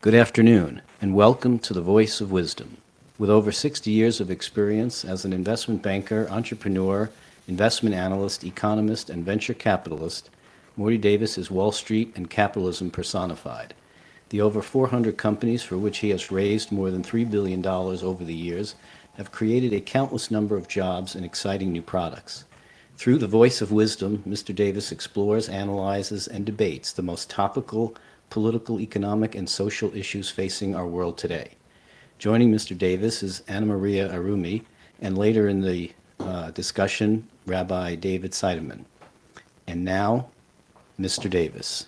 Good afternoon, and welcome to the Voice of Wisdom. With over 60 years of experience as an investment banker, entrepreneur, investment analyst, economist, and venture capitalist, Morty Davis is Wall Street and capitalism personified. The over 400 companies for which he has raised more than $3 billion over the years have created a countless number of jobs and exciting new products. Through the Voice of Wisdom, Mr. Davis explores, analyzes, and debates the most topical political, economic, and social issues facing our world today. Joining Mr. Davis is Anna Maria Arumi, and later in the discussion, Rabbi David Seidemann. And now, Mr. Davis.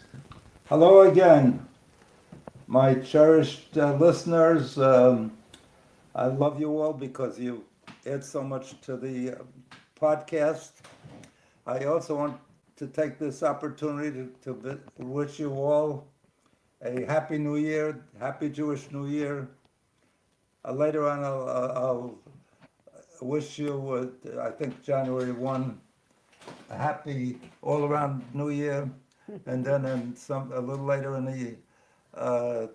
Hello again, my cherished listeners. I love you all because you add so much to the podcast. I also want to take this opportunity to wish you all a Happy New Year, Happy Jewish New Year. Later on, I'll wish you, I think January 1, a happy all-around New Year. And then a little later in the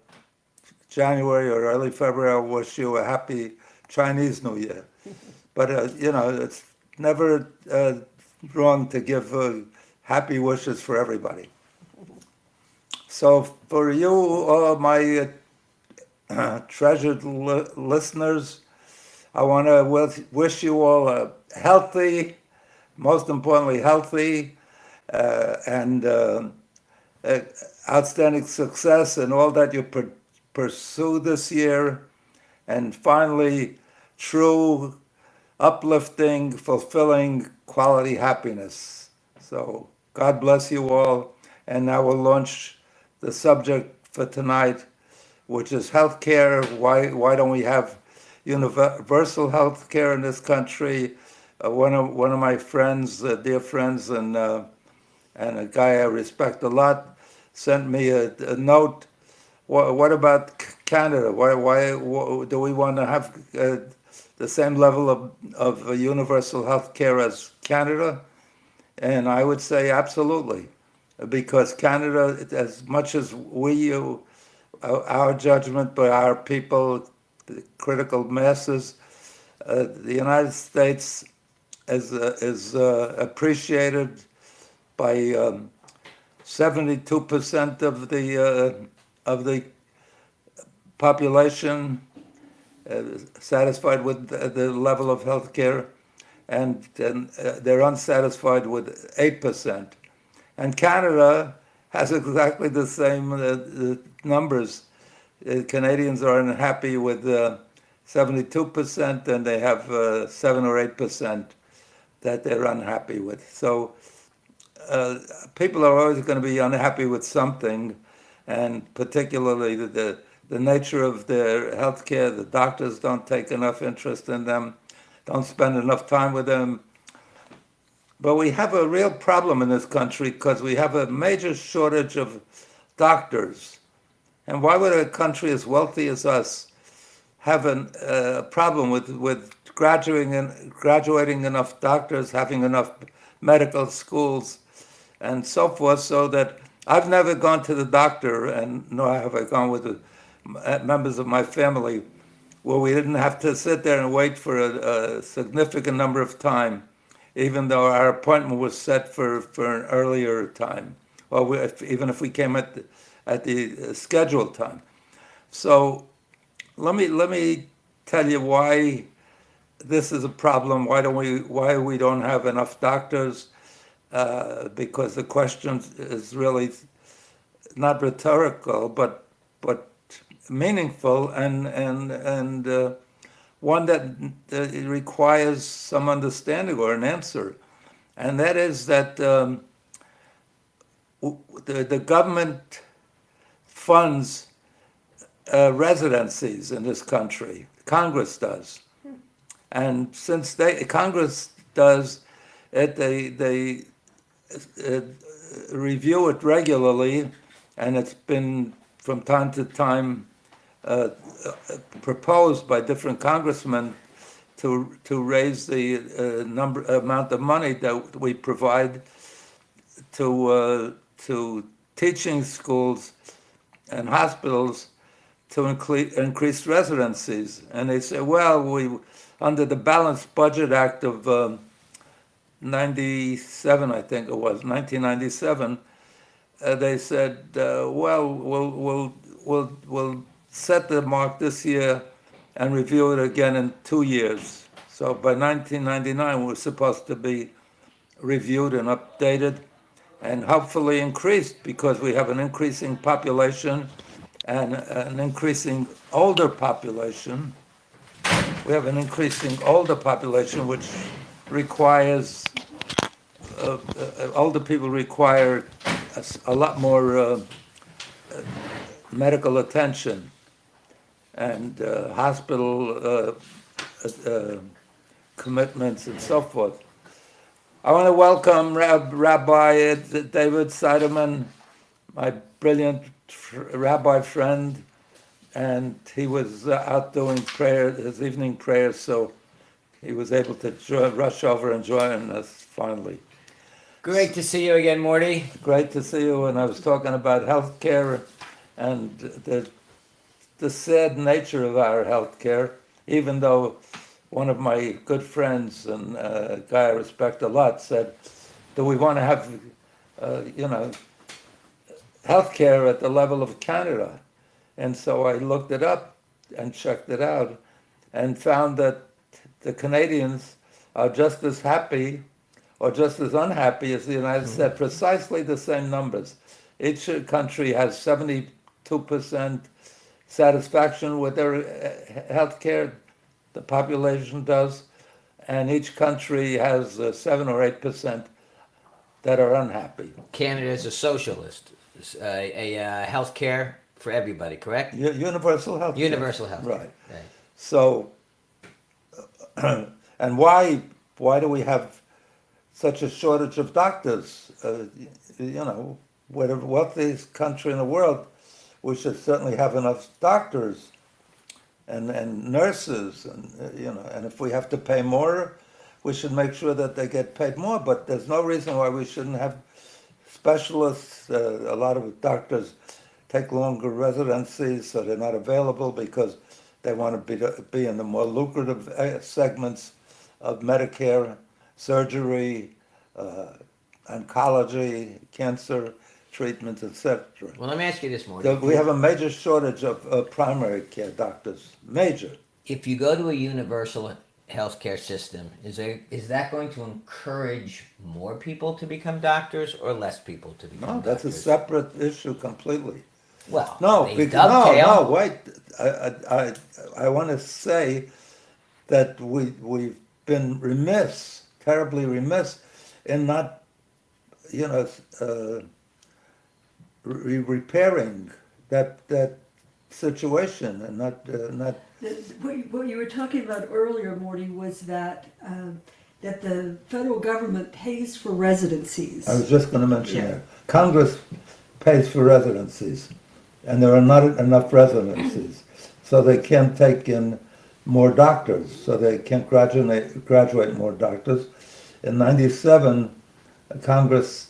January or early February, I'll wish you a happy Chinese New Year. But, it's never wrong to give happy wishes for everybody. So for you, my treasured listeners, I want to wish you all a healthy, most importantly healthy, and outstanding success in all that you pursue this year. And finally, true, uplifting, fulfilling, quality happiness. So God bless you all. And now we'll launch the subject for tonight, which is healthcare. Why don't we have universal healthcare in this country? One of my friends, dear friends, and a guy I respect a lot, sent me a note. What about Canada? Why do we want to have the same level of universal health care as Canada? And I would say absolutely, because Canada, as much as our judgment by our people, the critical masses, the United States is appreciated by 72% of the population, satisfied with the level of health care, and they're unsatisfied with 8%. And Canada has exactly the same numbers. Canadians are unhappy with 72%, and they have 7 or 8% that they're unhappy with. So people are always going to be unhappy with something, and particularly the nature of their health care. The doctors don't take enough interest in them, don't spend enough time with them. But we have a real problem in this country because we have a major shortage of doctors. And why would a country as wealthy as us have a problem with graduating enough doctors, having enough medical schools, and so forth, so that I've never gone to the doctor, and nor have I gone with the members of my family, where we didn't have to sit there and wait for a significant number of time, even though our appointment was set for an earlier time, or even if we came at the scheduled time. So let me tell you why this is a problem. Why we don't have enough doctors? Because the question is really not rhetorical, but meaningful, and one that requires some understanding or an answer. And that is that the government funds residencies in this country. Congress does. And since Congress does it, they review it regularly, and it's been from time to time proposed by different congressmen to raise the amount of money that we provide to teaching schools and hospitals to increase residencies. And they say, well, under the Balanced Budget Act of 97, I think it was, 1997, they said, well, we'll set the mark this year and review it again in 2 years. So by 1999, we're supposed to be reviewed and updated and hopefully increased, because we have an increasing population and an increasing older population. We have an increasing older population, which requires, older people require a lot more medical attention and hospital commitments and so forth. I want to welcome Rabbi David Seidemann, my brilliant rabbi friend, and he was out doing prayer, his evening prayer, so he was able to rush over and join us finally. Great to see you again, Morty. Great to see you. And I was talking about healthcare and the sad nature of our healthcare, even though one of my good friends and a guy I respect a lot said, do we want to have, healthcare at the level of Canada? And so I looked it up and checked it out and found that the Canadians are just as happy or just as unhappy as the United States, precisely the same numbers. Each country has 72% satisfaction with their health care, the population does, and each country has 7 or 8% that are unhappy. Canada is a socialist, a health care for everybody, correct? Universal health care. Universal health care. Right. So, and why do we have such a shortage of doctors? We're the wealthiest country in the world. We should certainly have enough doctors and nurses, and if we have to pay more, we should make sure that they get paid more. But there's no reason why we shouldn't have specialists. A lot of doctors take longer residencies, so they're not available because they want to be in the more lucrative segments of Medicare, surgery, oncology, cancer treatments, etc. Well, let me ask you this, Morty. We have a major shortage of primary care doctors. Major. If you go to a universal healthcare system, is that going to encourage more people to become doctors or less people to become No, doctors? that's a separate issue completely. Well, No, they dovetail. wait. I want to say that we've been remiss, terribly remiss, in not, repairing that situation and not. What you were talking about earlier, Morty, was that that the federal government pays for residencies. I was just going to mention Yeah. that Congress pays for residencies, and there are not enough residencies, so they can't take in more doctors, so they can't graduate more doctors. In '97, Congress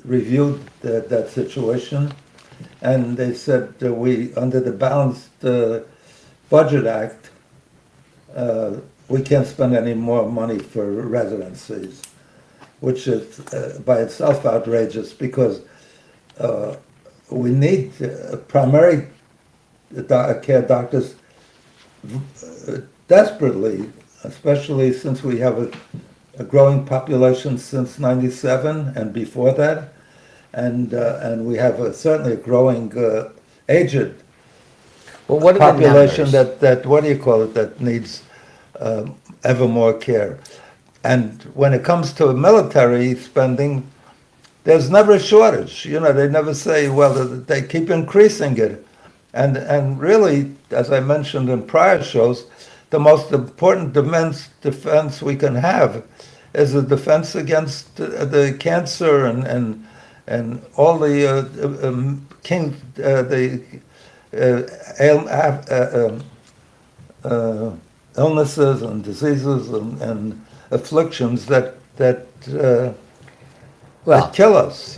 reviewed that situation, and they said we, under the Balanced Budget Act, we can't spend any more money for residencies, which is by itself outrageous, because we need primary care doctors desperately, especially since we have a growing population since '97 and before that, and we have certainly a growing aged Well, what are population the numbers? that needs ever more care. And when it comes to military spending, there's never a shortage. They never say, well, they keep increasing it. And really, as I mentioned in prior shows, the most important defense we can have is a defense against the cancer and all the illnesses and diseases and afflictions that Well, kill us.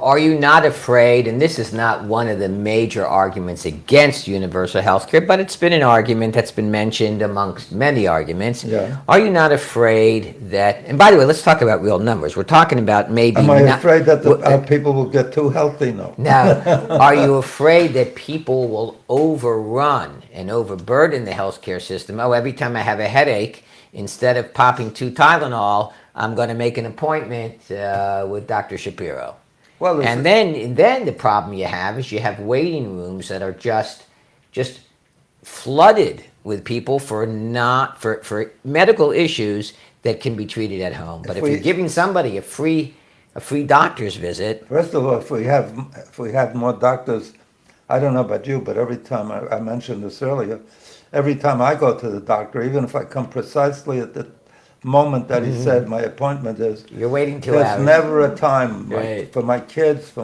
Are you not afraid, and this is not one of the major arguments against universal health care, but it's been an argument that's been mentioned amongst many arguments. Yeah. Are you not afraid that, and by the way, let's talk about real numbers. We're talking about maybe Am I not- afraid that our people will get too healthy? No. Now, are you afraid that people will overrun and overburden the healthcare system? Oh, every time I have a headache, instead of popping 2 Tylenol, I'm going to make an appointment with Dr. Shapiro. Well, And then the problem you have is you have waiting rooms that are just flooded with people for medical issues that can be treated at home. But if you're giving somebody a free doctor's visit, first of all, if we have more doctors, I don't know about you, but every time I mentioned this earlier, every time I go to the doctor, even if I come precisely at the moment that he said my appointment is, you're waiting 2 there's hours. never a time Right. for my kids, for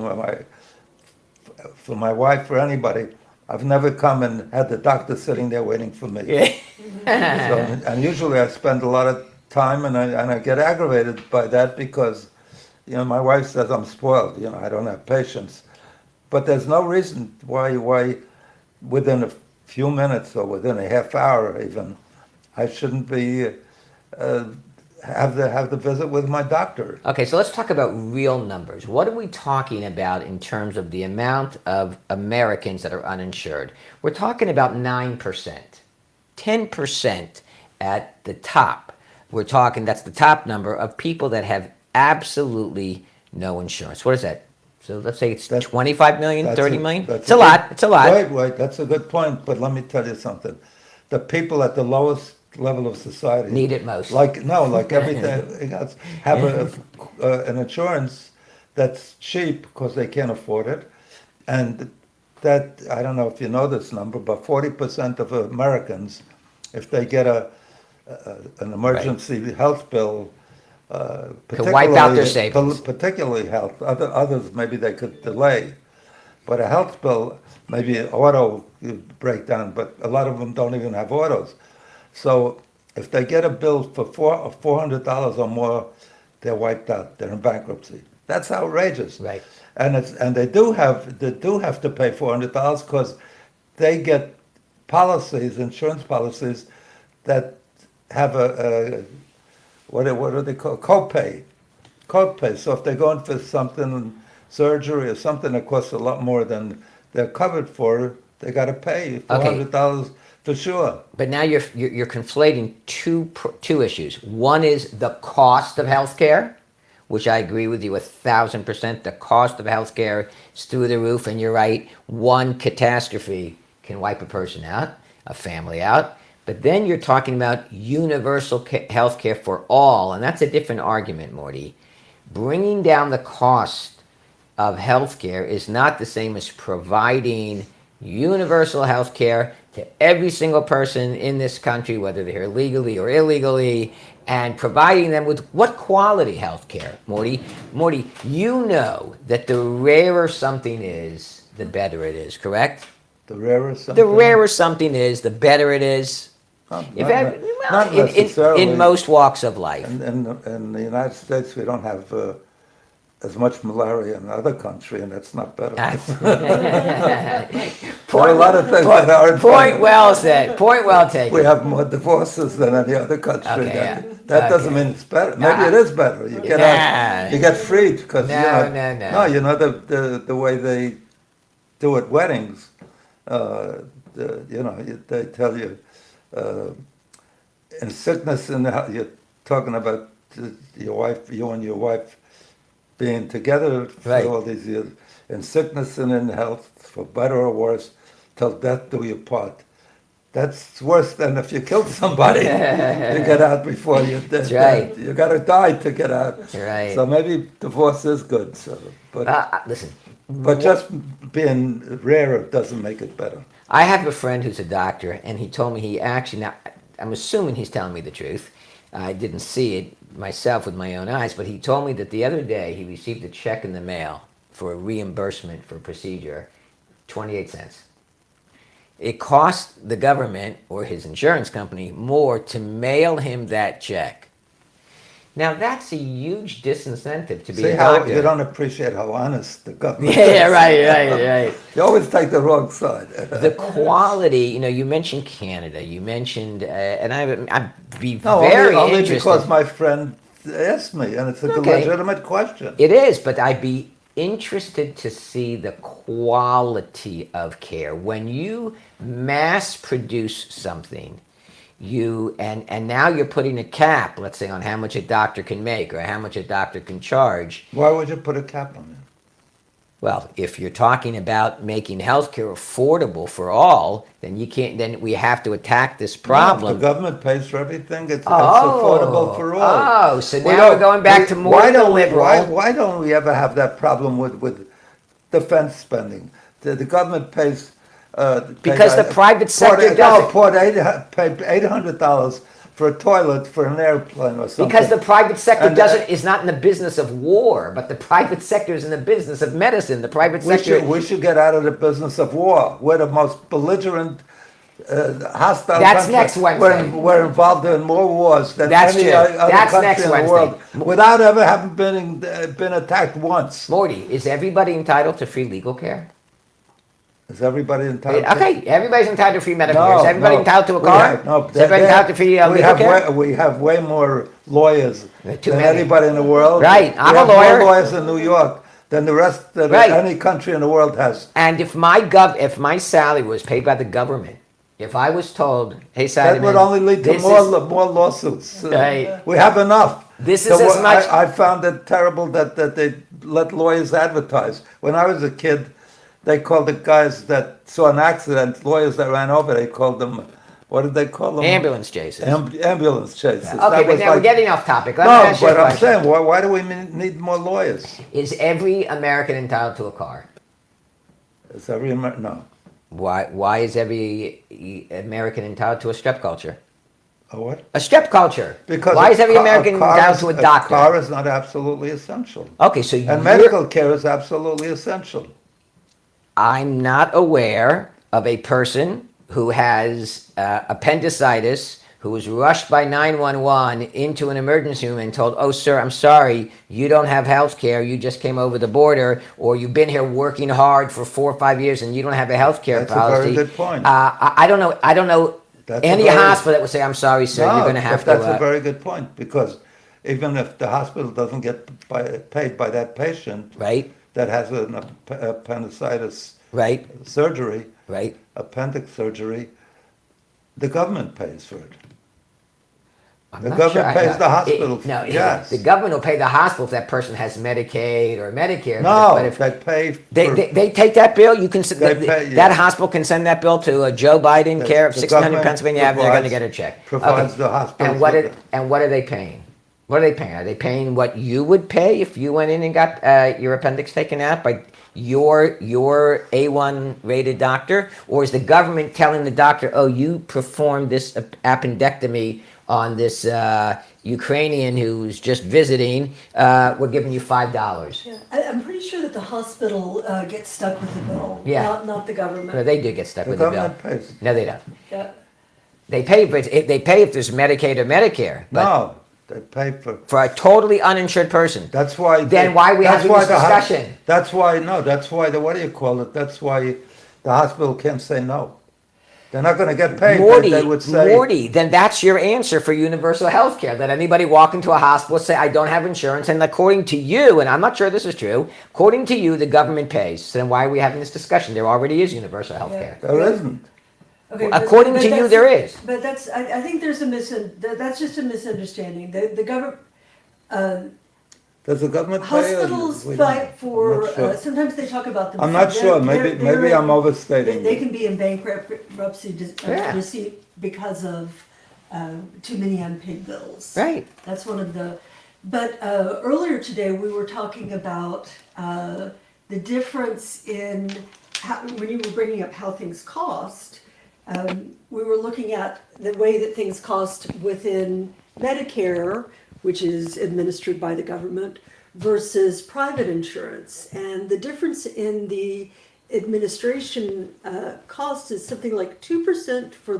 my wife, for anybody. I've never come and had the doctor sitting there waiting for me. So, and usually I spend a lot of time, and I get aggravated by that because, my wife says I'm spoiled. I don't have patience. But there's no reason why within a few minutes or within a half hour even, I shouldn't be have the visit with my doctor. Okay, so let's talk about real numbers. What are we talking about in terms of the amount of Americans that are uninsured? We're talking about 9%, 10% at the top. That's the top number of people that have absolutely no insurance. What is that? So let's say it's 25 million, 30 million? It's a lot. It's a lot. Wait, that's a good point, but let me tell you something. The people at the lowest level of society Need it most. like everything else, have an insurance that's cheap because they can't afford it, and that, I don't know if you know this number, but 40% of Americans, if they get an emergency health bill, Could wipe out their savings. particularly health, others maybe they could delay, but a health bill, maybe an auto breakdown, but a lot of them don't even have autos. So if they get a bill for $400 or more, they're wiped out. They're in bankruptcy. That's outrageous. Right. And they do have to pay $400 because they get insurance policies that have a what do they call copay? Copay. So if they're going for something, surgery or something that costs a lot more than they're covered for, they got to pay $400 for sure. But now you're conflating two issues. One is the cost of healthcare, which I agree with you 1,000%. The cost of healthcare is through the roof, and you're right. One catastrophe can wipe a person out, a family out. But then you're talking about universal healthcare for all, and that's a different argument, Morty. Bringing down the cost of healthcare is not the same as providing universal health care to every single person in this country, whether they're here legally or illegally, and providing them with what quality health care, Morty? Morty, you know that the rarer something is, the better it is, correct? The rarer something? The rarer something is, the better it is. Not In most walks of life. In the United States, we don't have as much malaria in other country, and that's not better. There are a lot of things that aren't Point better. well said. Point well taken. We have more divorces than any other country. Okay, That doesn't okay. mean it's better. Maybe it is better. You get out, you get freed because No. the way they do at weddings. They tell you in sickness and you're talking about you and your wife being together for Right. all these years, in sickness and in health, for better or worse, till death do you part. That's worse than if you killed somebody. You get out before you dead. That's right. You got to die to get out. Right. So maybe divorce is good. Listen, But just being rarer doesn't make it better. I have a friend who's a doctor, and he told me now, I'm assuming he's telling me the truth. I didn't see it myself with my own eyes, but he told me that the other day he received a check in the mail for a reimbursement for a procedure, 28 cents. It cost the government or his insurance company more to mail him that check Now that's a huge disincentive to be See a how doctor. you don't appreciate how honest the government Yeah, is. right. You always take the wrong side. The quality, you mentioned Canada, you mentioned, and I'd be No, very only interested. because my friend asked me, and it's a Okay. legitimate question. It is, but I'd be interested to see the quality of care. When you mass produce something, and now you're putting a cap, let's say, on how much a doctor can make or how much a doctor can charge. Why would you put a cap on it? Well, if you're talking about making healthcare affordable for all, then you can't. Then we have to attack this No, problem. the government pays for everything. It's affordable for all. Oh, so now we're going back to more why the don't liberal. why don't we ever have that problem with defense spending? The government pays. Because the private sector doesn't. Paid $800 for a toilet for an airplane or something. Because the private sector And, is not in the business of war, but the private sector is in the business of medicine. The private sector. we should get out of the business of war. We're the most belligerent, hostile That's country. next Wednesday. We're involved in more wars than That's any true. other That's country next in the Wednesday. world, without ever having been attacked once. Morty, is everybody entitled to free legal care? Is everybody entitled? to- Okay, everybody's entitled to free medical care. Is everybody entitled to a We car? have- no, Is everybody entitled to free legal care? we have way more lawyers Too than many. anybody in the world. Right, I'm we a have lawyer. more lawyers in New York than the rest that Right. any country in the world has. And if my salary was paid by the government, if I was told, hey, That Seiderman, would only lead to this more is- more lawsuits. Right. We have enough. This is as much- I found it terrible that they let lawyers advertise. When I was a kid, they called the guys that saw an accident, lawyers that ran over, they called them, what did they call them? ambulance chases. Ambulance chases. Okay, That but was now we're like- getting off topic. Let me No, ask you a but I'm question. saying, why do we need more lawyers? Is every American entitled to a car? Is every no. Why is every American entitled to a strep culture? A what? A strep culture. Because why a is every car- American car entitled is- to a doctor? car is not absolutely essential. Okay, so And you're- medical care is absolutely essential. I'm not aware of a person who has appendicitis who was rushed by 911 into an emergency room and told, oh, sir, I'm sorry, you don't have health care. You just came over the border, or you've been here working hard for 4 or 5 years and you don't have a health care That's a policy. very good point. I don't know That's a any very- hospital that would say, I'm sorry, sir, you're going to have but that's to. a very good point, because even if the hospital doesn't get paid by that patient Right, that has an appendicitis right, surgery, right. appendix surgery, the government pays for it. I'm The not government sure. pays the hospital. No, Yes. the government will pay the hospital if that person has Medicaid or Medicare. No, but if they pay for... they take that bill, you can They pay, yeah. that hospital can send that bill to Joe Biden, care of the 1600 government Pennsylvania Avenue. They're going to provides- get a check. provides the hospitals And what with it, and what are they paying? What are they paying? Are they paying what you would pay if you went in and got your appendix taken out by your A1 rated doctor, or is the government telling the doctor, oh, you performed this appendectomy on this Ukrainian who's just visiting, we're giving you $5. Yeah, I'm pretty sure that the hospital gets stuck with the bill, Yeah. not the government. No, they do get stuck The with the bill. government pays. No, they don't. Yeah. They pay if there's Medicaid or Medicare, but No, they pay for... a totally uninsured person. That's why... Then why are we having this discussion? That's why what do you call it? That's why the hospital can't say no. They're not going to get paid. They would say... Morty, then that's your answer for universal health care. That anybody walk into a hospital say, I don't have insurance, and according to you, and I'm not sure this is true, according to you, the government pays. So then why are we having this discussion? There already is universal health care. There isn't. Okay, According to you, that's- there is. But I think there's that's just a misunderstanding. The government, Does the government pay? hospitals We don't know. fight for, I'm not sure. sometimes they talk about them. I'm not sure. Maybe I'm overstating. They can be in bankruptcy Yeah. receipt because of too many unpaid bills. Right. That's one of the, but earlier today, we were talking about the difference in how, when you were bringing up how things cost, we were looking at the way that things cost within Medicare, which is administered by the government, versus private insurance. And the difference in the administration cost is something like 2% for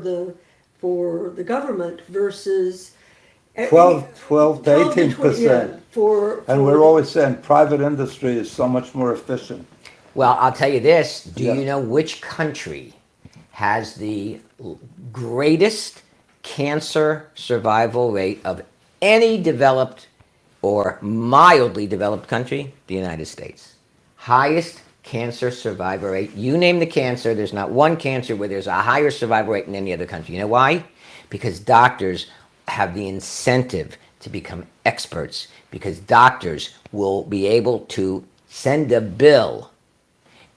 the government versus 12 to 12 18%. 20, yeah, for And we're always saying private industry is so much more efficient. Well, I'll tell you this. Do Yeah. you know which country has the greatest cancer survival rate of any developed or mildly developed country? The United States. Highest cancer survival rate. You name the cancer, there's not one cancer where there's a higher survival rate than any other country. You know why? Because doctors have the incentive to become experts, because doctors will be able to send a bill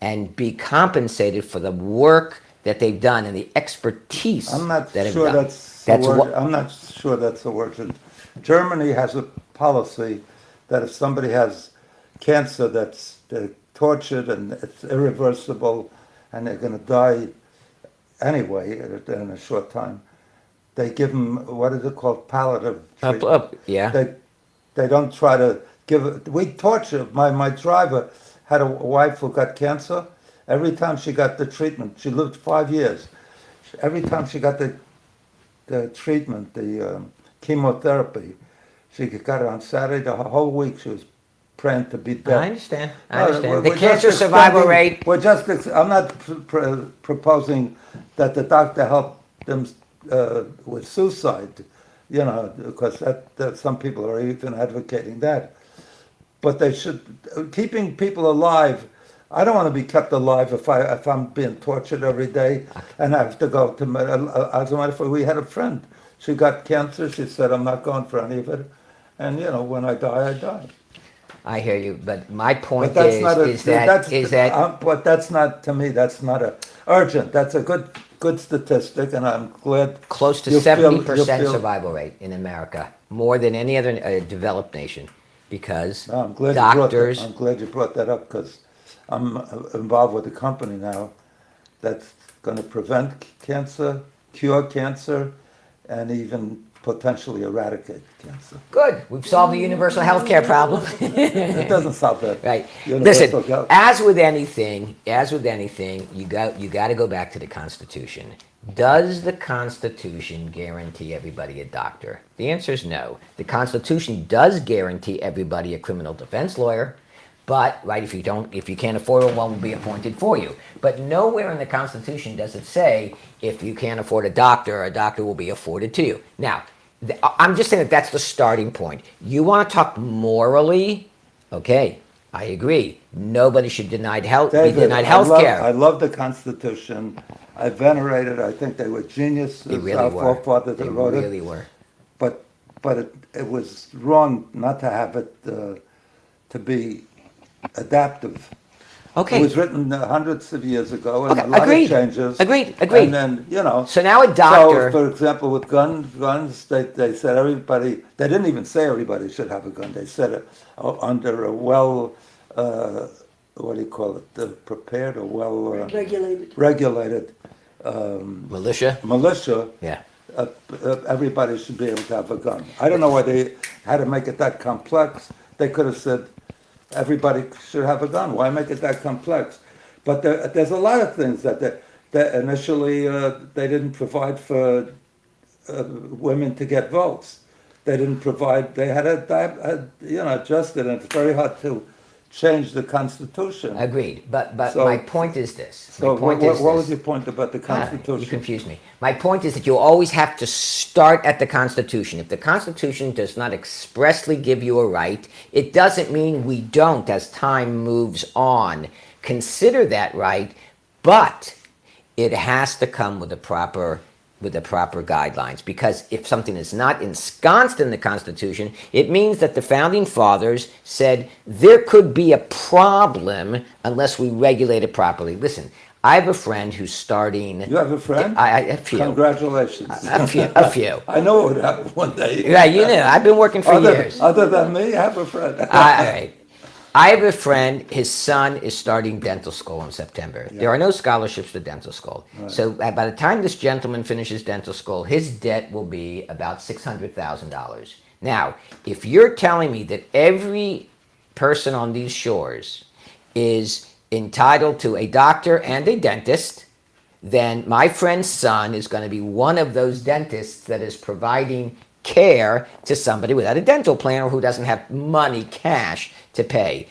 and be compensated for the work that they've done and the expertise I'm not that they've sure done. that's the word. what I'm not sure that's the word. Germany has a policy that if somebody has cancer that's they're tortured and it's irreversible and they're going to die anyway in a short time, they give them, what is it called, palliative treatment. yeah. They don't try to give it. We torture. My driver had a wife who got cancer. Every time she got the treatment, she lived 5 years. Every time she got the treatment, the chemotherapy, she got it on Saturday. The whole week she was praying to be dead. I understand. I No, understand. The we're cancer just survival extending- rate. We're just. I'm not proposing that the doctor help them with suicide, because that some people are even advocating that. But they should keeping people alive. I don't want to be kept alive if I'm being tortured every day and I have to go to. As a matter of fact, we had a friend. She got cancer. She said, "I'm not going for any of it," and when I die, I die. I hear you, but my point But that's is, not a. is that But that's not, to me. That's not a urgent. That's a good statistic, and I'm glad. close to you feel- 70% you feel- survival rate in America, more than any other developed nation, because No, I'm glad doctors. I'm glad you brought that up because I'm involved with a company now that's going to prevent cancer, cure cancer, and even potentially eradicate cancer. Good. We've solved the universal health care problem. It doesn't solve that. Right. Universal Listen, health. as with anything, you got to go back to the Constitution. Does the Constitution guarantee everybody a doctor? The answer is no. The Constitution does guarantee everybody a criminal defense lawyer, but if you can't afford one will be appointed for you. But nowhere in the Constitution does it say if you can't afford a doctor will be afforded to you. Now, I'm just saying that's the starting point. You want to talk morally? Okay, I agree. Nobody should be denied health care. I love the Constitution. I venerate it. I think they were geniuses. They really Our were. forefathers that They wrote really it. were. But it was wrong not to have it to be adaptive. Okay. It was written hundreds of years ago, and Okay, a lot agreed. of changes. Agreed. And then, So now a doctor. So, for example, with guns, they said everybody. They didn't even say everybody should have a gun. They said it under a what do you call it? Prepared or regulated Militia? militia. Yeah. Everybody should be able to have a gun. I don't know why they had to make it that complex. They could have said everybody should have a gun. Why make it that complex? But there's a lot of things that initially they didn't provide for women to get votes. They didn't provide. They had to adjust it, and it's very hard to change the Constitution. Agreed. But So- my point is this. So My point what is was this. your point about the You Constitution? confuse me. My point is that you always have to start at the Constitution. If the Constitution does not expressly give you a right, it doesn't mean we don't, as time moves on, consider that right, but it has to come with the proper guidelines. Because if something is not ensconced in the Constitution, it means that the founding fathers said there could be a problem unless we regulate it properly. Listen, I have a friend who's starting. You have a friend? A few. Congratulations. A few. I know it would happen one day. Yeah, you know, I've been working for years. Other than me, I have a friend. All right. I have a friend, his son is starting dental school in September. There are no scholarships to dental school. Right. So by the time this gentleman finishes dental school, his debt will be about $600,000. Now, if you're telling me that every person on these shores is entitled to a doctor and a dentist, then my friend's son is going to be one of those dentists that is providing care to somebody without a dental plan or who doesn't have money, cash to pay.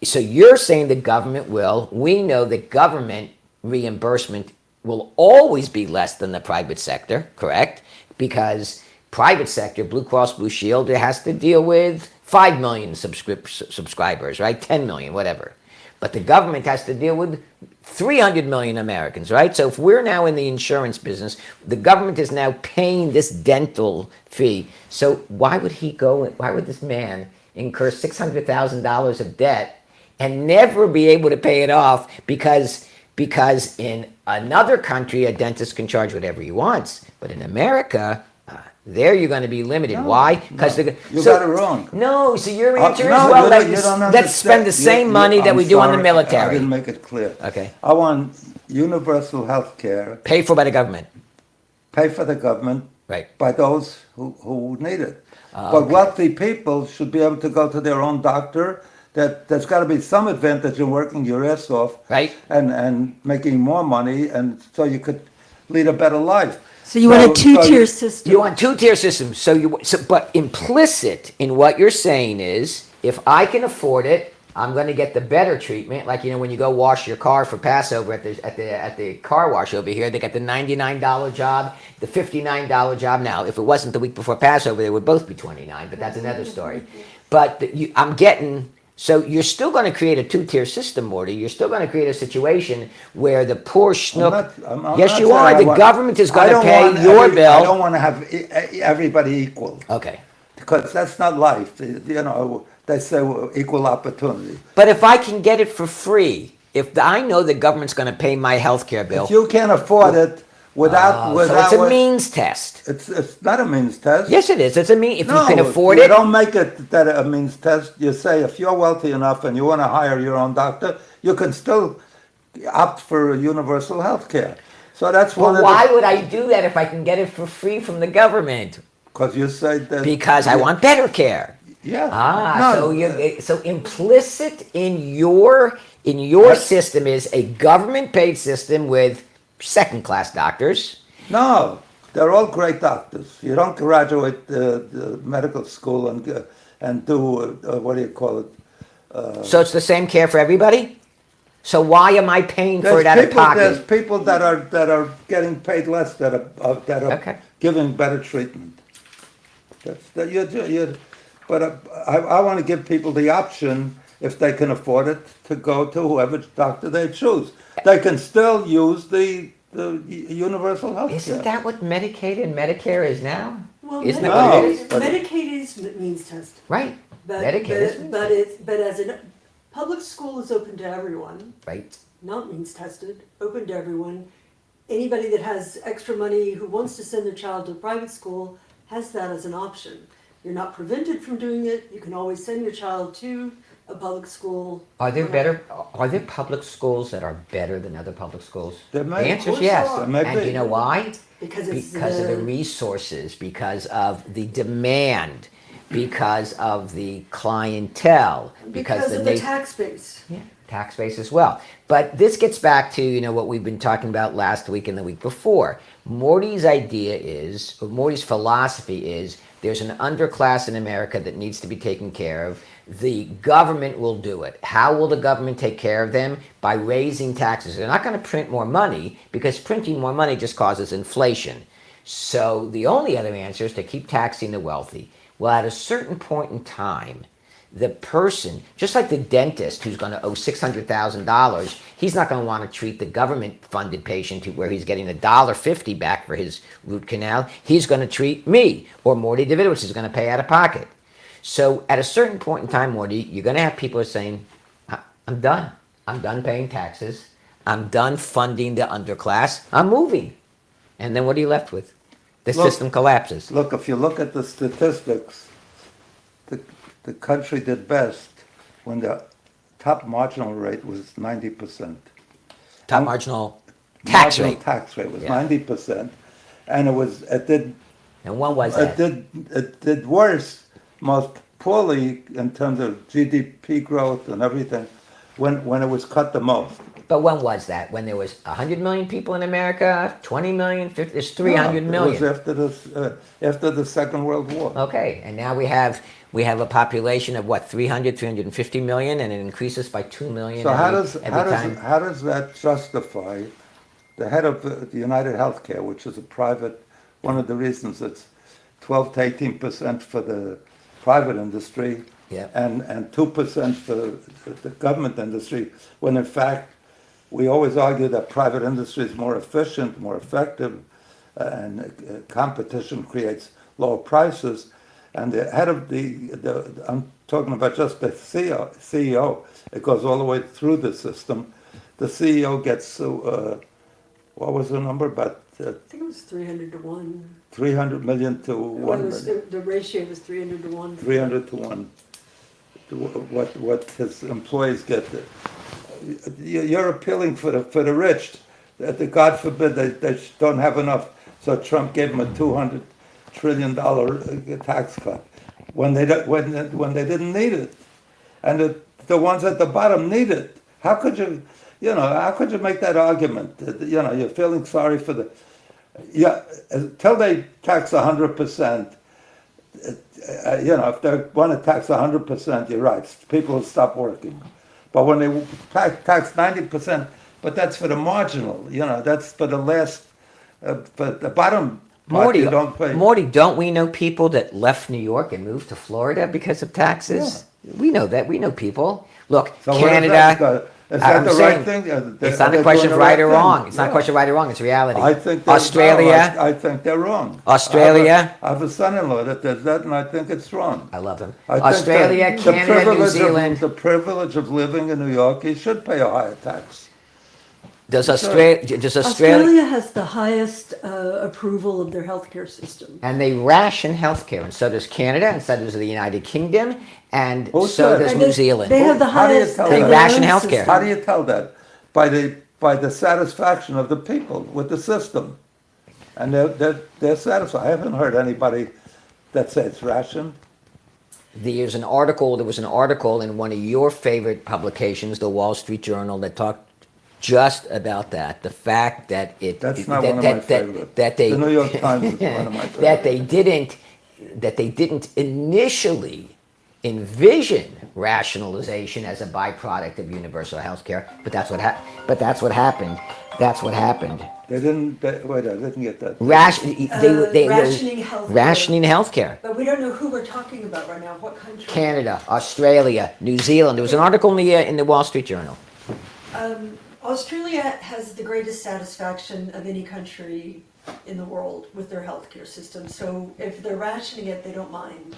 So you're saying the government will. We know that government reimbursement will always be less than the private sector, correct? Because private sector, Blue Cross Blue Shield, it has to deal with 5 million subscribers, right? 10 million, whatever. But the government has to deal with 300 million Americans, right? So if we're now in the insurance business, the government is now paying this dental fee. So why would this man incur $600,000 of debt and never be able to pay it off because in another country, a dentist can charge whatever he wants. But in America, there you're going to be limited. No, Why? Because no, you got it wrong. No, so your answer is, No, well, you don't let's spend the understand. same money that I'm we do on the sorry, military. I didn't make it clear. Okay. I want universal health care Paid for by the government. paid for the government Right. by those who need it. But wealthy people should be able to go to their own doctor. There's got to be some advantage in working your ass off, Right. and making more money, and so you could lead a better life. So you want a two-tier system? You want two-tier systems. But implicit in what you're saying is, if I can afford it, I'm going to get the better treatment. Like, when you go wash your car for Passover at the car wash over here, they got the $99 job, the $59 job. Now, if it wasn't the week before Passover, they would both be $29. But that's another story. But I'm getting. So you're still going to create a two-tier system, Morty. You're still going to create a situation where the poor schnook. I'm Yes, not you saying are. I The want- government is I going to don't pay want your I bill. don't want to have everybody equal, Okay. because that's not life. They say equal opportunity. But if I can get it for free, if I know the government's going to pay my health care bill, If you can't afford it without, so it's a means test. It's not a means test. Yes, it is. It's a mean. If No, you can afford you it, don't make it that a means test. You say if you're wealthy enough and you want to hire your own doctor, you can still opt for universal health care. So that's one well, of why the, would I do that if I can get it for free from the government? because you say that Because I want better care. Yeah. So implicit in your system is a government-paid system with second-class doctors. No, they're all great doctors. You don't graduate the medical school and do what do you call it? So it's the same care for everybody. So why am I paying for it out of There's pocket? people that are getting paid less that are Okay. giving better treatment. But I want to give people the option, if they can afford it, to go to whoever doctor they choose. They can still use the universal health Isn't care. that what Medicaid and Medicare is now? Well, Isn't that that what it is? Medicaid is means tested. Right. But, Medicaid but, is but as a public school is open to everyone, right. not means tested, open to everyone. Anybody that has extra money who wants to send their child to private school has that as an option. You're not prevented from doing it. You can always send your child to a public school. Are there public schools that are better than other public schools? There The may- answer is Of course yes. there are. There may And be. you know why? Because it's Because of the resources, because of the demand, because of the clientele, because of the tax base. Yeah, tax base as well. But this gets back to, what we've been talking about last week and the week before. Morty's philosophy is, there's an underclass in America that needs to be taken care of. The government will do it. How will the government take care of them? By raising taxes. They're not going to print more money, because printing more money just causes inflation. So the only other answer is to keep taxing the wealthy. Well, at a certain point in time, the person, just like the dentist who's going to owe $600,000, he's not going to want to treat the government-funded patient where he's getting $1.50 back for his root canal. He's going to treat me, or Morty Davis, which is going to pay out of pocket. So at a certain point in time, Morty, you're going to have people saying, I'm done. I'm done paying taxes. I'm done funding the underclass. I'm moving. And then what are you left with? The system collapses. Look, if you look at the statistics, the country did best when the top marginal rate was 90%. Top marginal tax Marginal rate. tax rate was Yeah. 90%, and it did And when was that? it did worse, most poorly in terms of GDP growth and everything, when it was cut the most. But when was that? When there was 100 million people in America, 20 million, 50, there's 300 No, million. It was after the Second World War. Okay, and now we have a population of what, 350 million, and it increases by 2 million So every time. how does that justify the head of the United Healthcare, which is a private, one of the reasons it's 12 to 18% for the private industry Yeah. and 2% for the government industry, when in fact we always argue that private industry is more efficient, more effective, and competition creates lower prices. And the head of I'm talking about just the CEO, it goes all the way through the system. The CEO gets, what was the number? About I think it was 300 to 1. 300 million to Well, 1 million. the ratio was 300 to 1. 300 to 1. What his employees get. You're appealing for the rich. That God forbid they don't have enough. So Trump gave them a $200 trillion tax cut when they didn't need it, and the ones at the bottom need it. How could you, how could you make that argument? You're feeling sorry for until they tax 100%. If they want to tax 100%, you're right. People will stop working. But when they tax 90%, but that's for the marginal. That's for the last, for the bottom. Morty, You don't pay. Morty, don't we know people that left New York and moved to Florida because of taxes? We know that. We know people. Look, So what is Canada. that? Is that I'm the saying, right thing? it's not Are they a question doing of the right or thing? wrong. It's not a Yeah. question of right or wrong. It's reality. I think they're Australia. No, I think they're wrong. Australia. I have a son-in-law that does that, and I think it's wrong. I love them. I think Australia, that Canada, New Zealand. The privilege of living in New York, he should pay a higher tax. Does Australia? Australia has the highest approval of their healthcare system. And they ration healthcare, and so does Canada, and so does the United Kingdom, and Who so said? does And New Zealand. They have the How do you highest. tell They that? ration allowance healthcare. system. How do you tell that? By the satisfaction of the people with the system, and they're satisfied. I haven't heard anybody that says it's rationed. There was an article in one of your favorite publications, the Wall Street Journal, that talked just about that. The fact that That's not one of my favorites. that they The New York Times is one of my that favorites. they didn't initially envision rationalization as a byproduct of universal health care, but that's what happened. That's what happened. They didn't. Wait, I didn't get that. Rationing healthcare. Rationing healthcare. But we don't know who we're talking about right now. What country? Canada, Australia, New Zealand. There was an article in the Wall Street Journal. Australia has the greatest satisfaction of any country in the world with their healthcare system. So if they're rationing it, they don't mind.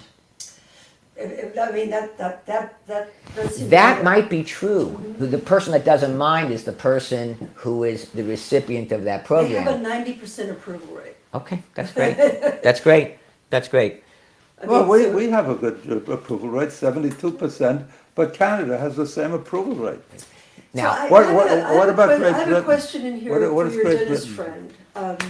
I mean, That might be true. The person that doesn't mind is the person who is the recipient of that They have program. a 90% approval rate. Okay, that's great. That's great. That's great. I Well, mean, so- we have a good approval rate, 72%, but Canada has the same approval rate. Now, So What- I what- have a- what about I Great have a Britain? question in here What for is your Great dentist Britain? friend.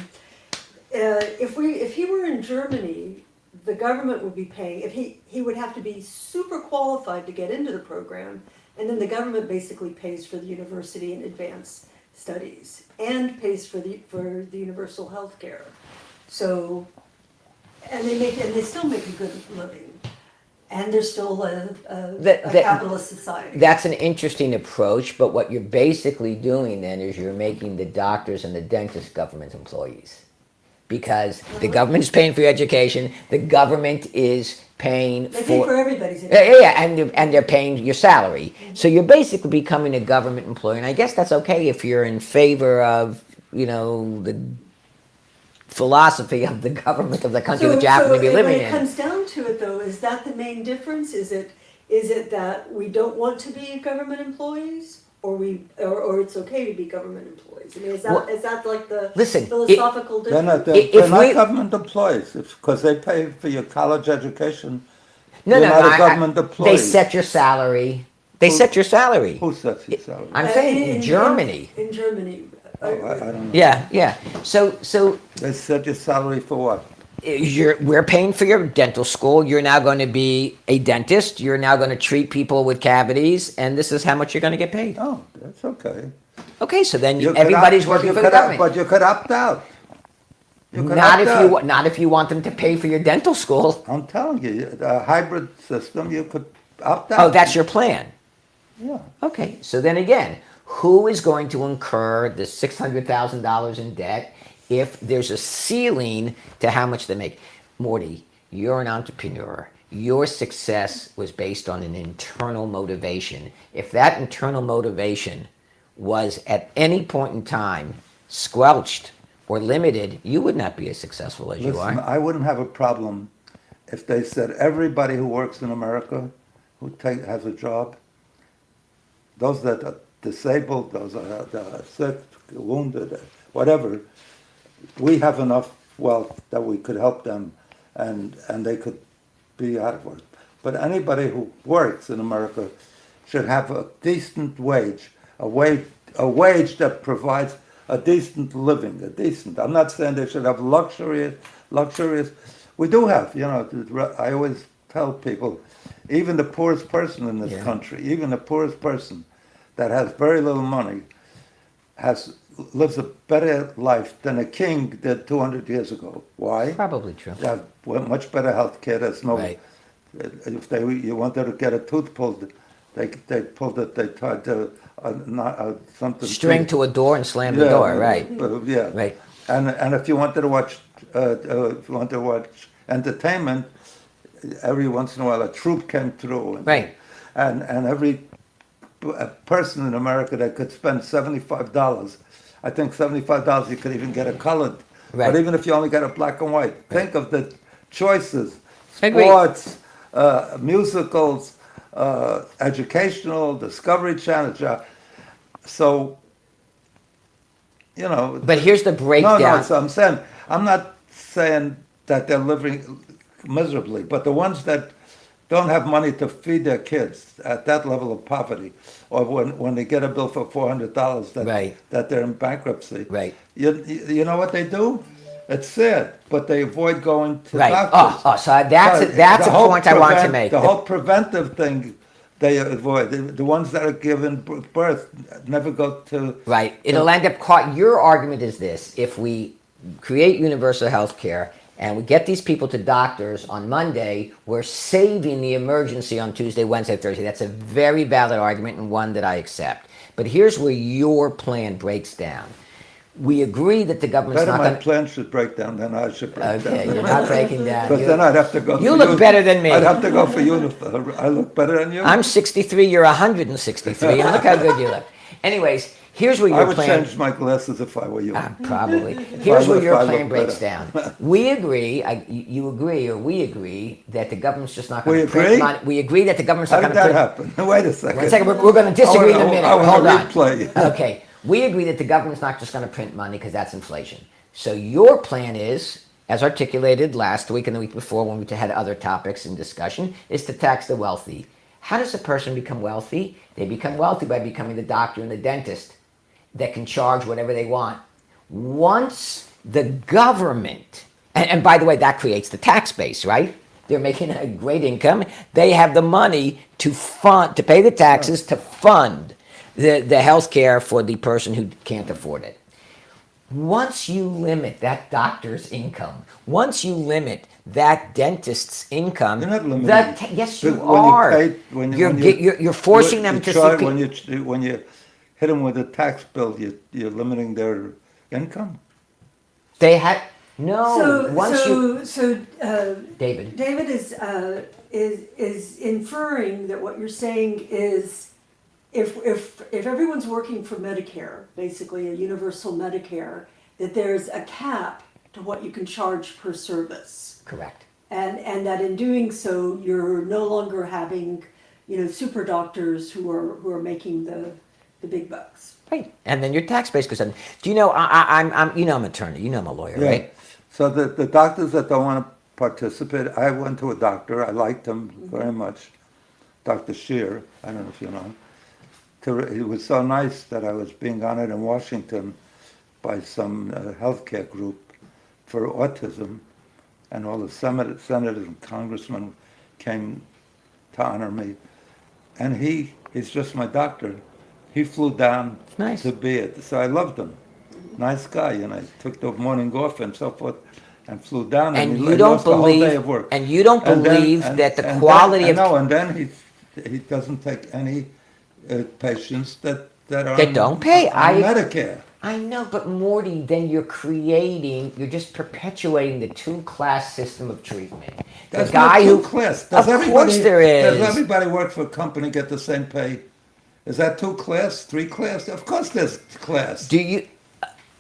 If he were in Germany, the government would be paying. If he would have to be super qualified to get into the program, and then the government basically pays for the university and advanced studies and pays for the universal health care. So, and they still make a good living. And they're still a capitalist society. that's an interesting approach, but what you're basically doing then is you're making the doctors and the dentists government employees. Because the government is paying for your education, the government is paying They pay for everybody's Yeah, and they're paying your salary. So you're basically becoming a government employee, and I guess that's okay if you're in favor of, the philosophy of the government of the country that you happen to be living when it in. comes down to it, though, is that the main difference? Is it that we don't want to be government employees, or it's okay to be government employees? I mean, is that like the Listen, philosophical They're difference? not, they're not government employees, because they pay for your college education. No, You're no, not no. a government employee. They set your salary. They set your salary. Who sets your salary? I'm saying in Germany. In Germany. I don't know. Yeah. So They set your salary for what? we're paying for your dental school. You're now going to be a dentist. You're now going to treat people with cavities, and this is how much you're going to get paid. Oh, that's okay. Okay, so then You could everybody's opt- working you for the could opt- government. But you could opt out. You could Not opt if you out. not if you want them to pay for your dental school. I'm telling you, a hybrid system, you could opt out. Oh, that's your plan. Yeah. Okay, so then again, who is going to incur the $600,000 in debt if there's a ceiling to how much they make? Morty, you're an entrepreneur. Your success was based on an internal motivation. If that internal motivation was at any point in time squelched or limited, you would not be as successful as you Listen, are. I wouldn't have a problem if they said everybody who works in America has a job, those that are disabled, those that are sick, wounded, whatever, we have enough wealth that we could help them and they could be out of work. But anybody who works in America should have a decent wage, a wage that provides a decent living, I'm not saying they should have luxurious. We do have, I always tell people, even the poorest person in this Yeah. country, even the poorest person that has very little money, lives a better life than a king did 200 years ago. Why? Probably true. They have much better health care. There's no. Right. If you wanted to get a tooth pulled, they pulled it. They tried to something. String to a door and slam the door, right? Yeah. Right. And if you wanted to watch, entertainment, every once in a while a troop came through. Right. And every person in America that could spend $75, I think $75 you could even get a colored. Right. But even if you only get a black and white, think of the choices: Agreed. sports, musicals, educational, Discovery Channel. So, But here's the breakdown. no, so I'm not saying that they're living miserably, but the ones that don't have money to feed their kids at that level of poverty, or when they get a bill for $400 Right. that they're in bankruptcy. Right. You know what they do? It's sad, but they avoid going to Right. doctors. So that's a whole point I want to make. The whole preventive thing they avoid. The ones that are given birth never go to. Right. It'll end up caught. Your argument is this: if we create universal health care and we get these people to doctors on Monday, we're saving the emergency on Tuesday, Wednesday, Thursday. That's a very valid argument and one that I accept. But here's where your plan breaks down. We agree that the government's Better not my going to... plan should break down than I should break down. Okay, you're not breaking down. Because then I'd have to go. You for look better than me. I'd have to go for uniform. I look better than you. I'm 63, you're 163, and look how good you look. Anyways, here's where I your would plan... change my glasses if I were you. Probably. Here's where your if I plan look breaks better. down. We agree, you agree, or we agree that the government's just not going We to print agree? money. We agree that the government's How not did going to that print... happen? Wait a second. One second, we're going to disagree in a minute. I want Hold a on. replay. Okay, we agree that the government's not just going to print money because that's inflation. So your plan is, as articulated last week and the week before when we had other topics in discussion, is to tax the wealthy. How does a person become wealthy? They become wealthy by becoming the doctor and the dentist that can charge whatever they want. Once the government, and by the way, that creates the tax base, right? They're making a great income. They have the money to pay the taxes to fund the health care for the person who can't afford it. Once you limit that doctor's income, once you limit that dentist's income, You're not limiting. yes, you When are. you You're forcing them to see. When you hit them with a tax bill, you're limiting their income. They had no. David. David is inferring that what you're saying is if everyone's working for Medicare, basically a universal Medicare, that there's a cap to what you can charge per service. Correct. And that in doing so, you're no longer having, super doctors who are making the big bucks. Right. And then your tax base goes up. Do you know? I'm an attorney. I'm a lawyer, Yeah. right? So the doctors that don't want to participate, I went to a doctor. I liked him very much, Dr. Shear. I don't know if you know him. It was so nice that I was being honored in Washington by some healthcare group for autism, and all the senators and congressmen came to honor me. And he's just my doctor. he flew down Nice. to be it. So I loved him. Nice guy, and I took the morning off and so forth, and flew down, And he you don't lost the whole day believe, of work. and you don't And then- believe and- that the and quality then, of no, and then he doesn't take any patients that are That don't pay. on Medicare. I know, but Morty, then you're just perpetuating the two-class system of treatment. There's the guy no who, two-class. of course there Does is. everybody work for a company get the same pay? Is that two-class, three-class? Of course there's class. Do you?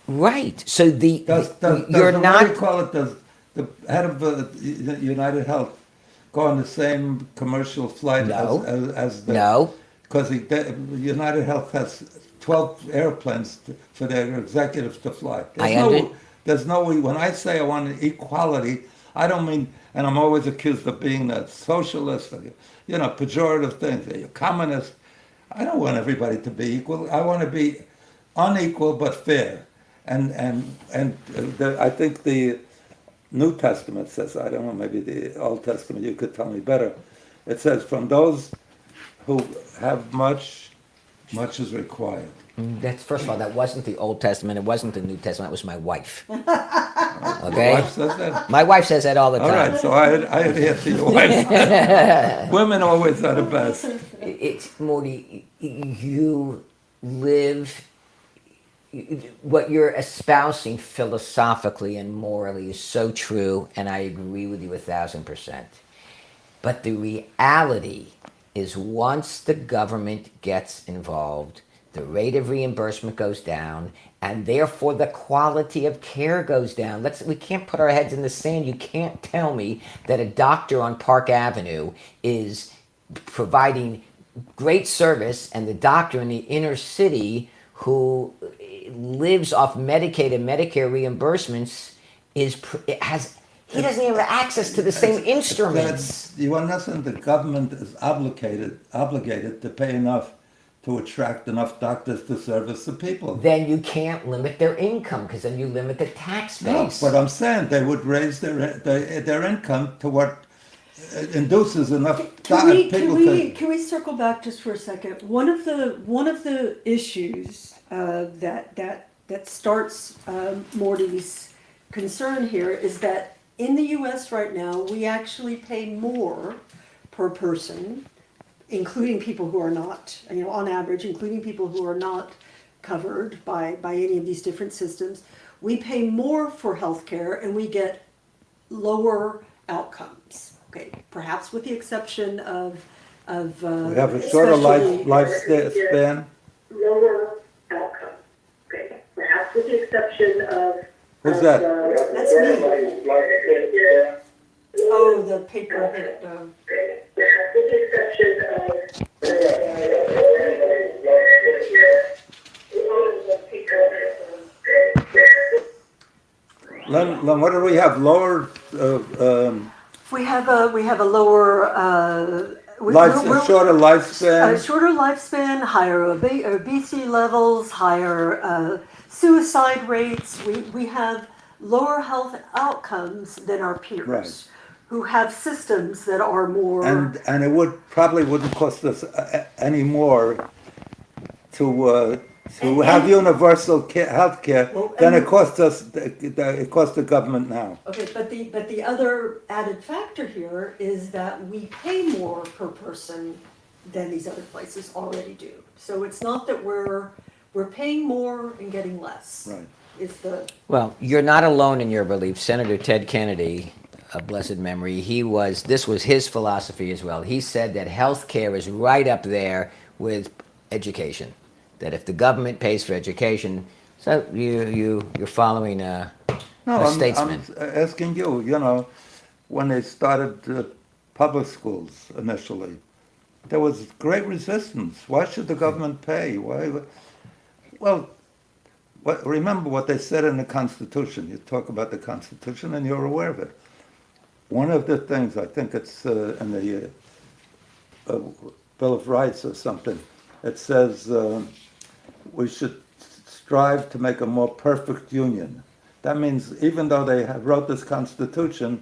Right. So Does you're what not. do you call it? Does the head of United Health go on the same commercial flight No. as the? No. Because United Health has 12 airplanes for their executives to fly. There's no way. When I say I want equality, I don't mean, and I'm always accused of being a socialist, pejorative things. You're communist. I don't want everybody to be equal. I want to be unequal but fair. I think the New Testament says, I don't know, maybe the Old Testament, you could tell me better. It says, from those who have much, much is required. That's first of all, that wasn't the Old Testament. It wasn't the New Testament. It was my wife. Your Okay. wife says that? My wife says that all the All time. right, so I adhere to your wife. Women always are the best. It's Morty. You live. What you're espousing philosophically and morally is so true, and I agree with you 1,000%. But the reality is, once the government gets involved, the rate of reimbursement goes down, and therefore the quality of care goes down. We can't put our heads in the sand. You can't tell me that a doctor on Park Avenue is providing great service, and the doctor in the inner city who lives off Medicaid and Medicare reimbursements he doesn't even have access to the same instruments. You understand the government is obligated to pay enough to attract enough doctors to service the people. Then you can't limit their income, because then you limit the tax No, base. but I'm saying they would raise their income to what induces enough people to. Can we circle back just for a second? One of the issues that starts Morty's concern here is that in the U.S. right now, we actually pay more per person, including people who are not, on average, including people who are not covered by any of these different systems. We pay more for healthcare and we get lower outcomes. Okay, perhaps with the exception of We have a shorter lifespan. Lower outcome. Okay, perhaps with the exception of. Who's that? That's me. Oh, the paper hit. Perhaps with the exception of. Len, what do we have? Lower We have a lower. shorter lifespan. Shorter lifespan, higher obesity levels, higher suicide rates. We have lower health outcomes than our peers, Right. who have systems that are more. And it probably wouldn't cost us any more to have universal health care Well, than and- it costs us. It costs the government now. Okay, but the other added factor here is that we pay more per person than these other places already do. So it's not that we're paying more and getting less. Right. It's the. Well, you're not alone in your belief. Senator Ted Kennedy, of blessed memory, this was his philosophy as well. He said that health care is right up there with education. That if the government pays for education, so you're following a statesman. I'm asking you, when they started public schools initially, there was great resistance. Why should the government pay? Why? Well, remember what they said in the Constitution. You talk about the Constitution and you're aware of it. One of the things, I think it's in the Bill of Rights or something, it says we should strive to make a more perfect union. That means even though they wrote this Constitution,